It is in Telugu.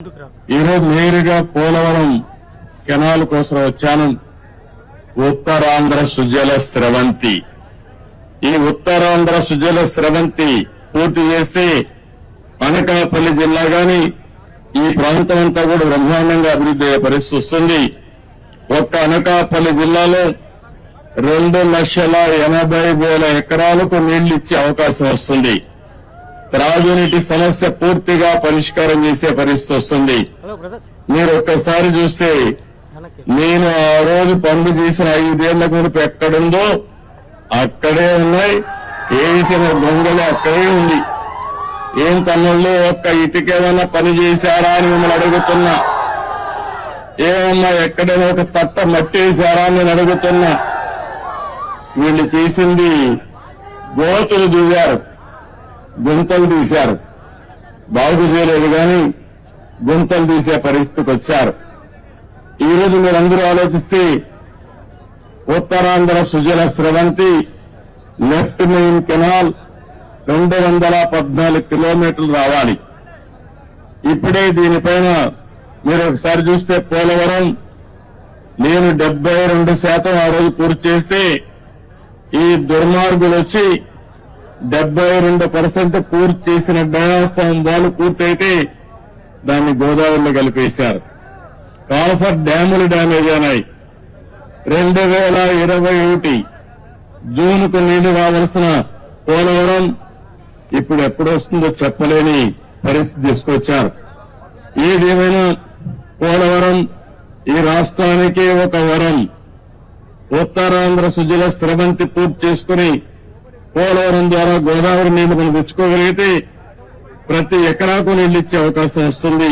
ఈరోజు నేరుగా పోలవరం కెనాల్ కోసం వచ్చాను. ఉత్తరాంధ్ర సుజల స్రవంతి, ఈ ఉత్తరాంధ్ర సుజల స్రవంతి పూర్తి చేస్తే అనకాపల్లి జిల్లా గాని ఈ ప్రాంతం అంతా కూడా బ్రహ్మాండంగా అభివృద్ధి అయ్యే పరిస్థితి వస్తుంది. ఒక్క అనకాపల్లి జిల్లాలో 2,80,000 ఎకరాలకు నీళ్లు ఇచ్చే అవకాశం వస్తుంది. త్రాగునీటి సమస్య పూర్తిగా పరిష్కారం చేసే పరిస్థితి వస్తుంది. మీరు ఒక్కసారి చూస్తే నేను ఆ రోజు పనులు చేసిన 5 ఏళ్ల మునుపు ఎక్కడుందో అక్కడే ఉన్నాయి, వేసిన దొంగలు అక్కడే ఉంది. ఏం తమ్ముళ్ళు ఒక్క ఇటుకేమన్నా పని చేశారా అని మిమ్మల్ని అడుగుతున్నా. ఏమన్నా ఎక్కడైనా ఒక తట్ట మట్టి వేశారా అని నేను అడుగుతున్నా. వీళ్ళు చేసింది గోతులు దిగారు, గుంతలు తీశారు, బాగు చేయలేదు కానీ గుంతలు తీసే పరిస్థితికి వచ్చారు. ఈ రోజు మీరందరూ ఆలోచిస్తే Uttarandhra Sujala Sravanthi left main canal 214 కిలోమీటర్లు రావాలి. ఇప్పుడే దీనిపైన మీరు ఒకసారి చూస్తే పోలవరం నేను 72% ఆ రోజు పూర్తి చేస్తే ఈ దుర్మార్గులు వచ్చి 72% పూర్తి చేసిన డయాఫామ్ వాళ్ళు పూర్తయితే దాన్ని గోదావరిలో కలిపేశారు. కాల్ఫర్ డ్యాములు డ్యామేజ్ అయినాయి. 2021 జూన్కు నీళ్లు రావాల్సిన పోలవరం ఇప్పుడు ఎప్పుడు వస్తుందో చెప్పలేని పరిస్థితి తీసుకొచ్చారు. ఏదేమైనా పోలవరం ఈ రాష్ట్రానికి ఒక వరం. ఉత్తరాంధ్ర సుజల స్రవంతి పూర్తి చేసుకుని పోలవరం ద్వారా గోదావరి నీళ్లు మనం తెచ్చుకోగలిగితే ప్రతి ఎకరాకు నీళ్లు ఇచ్చే అవకాశం వస్తుంది.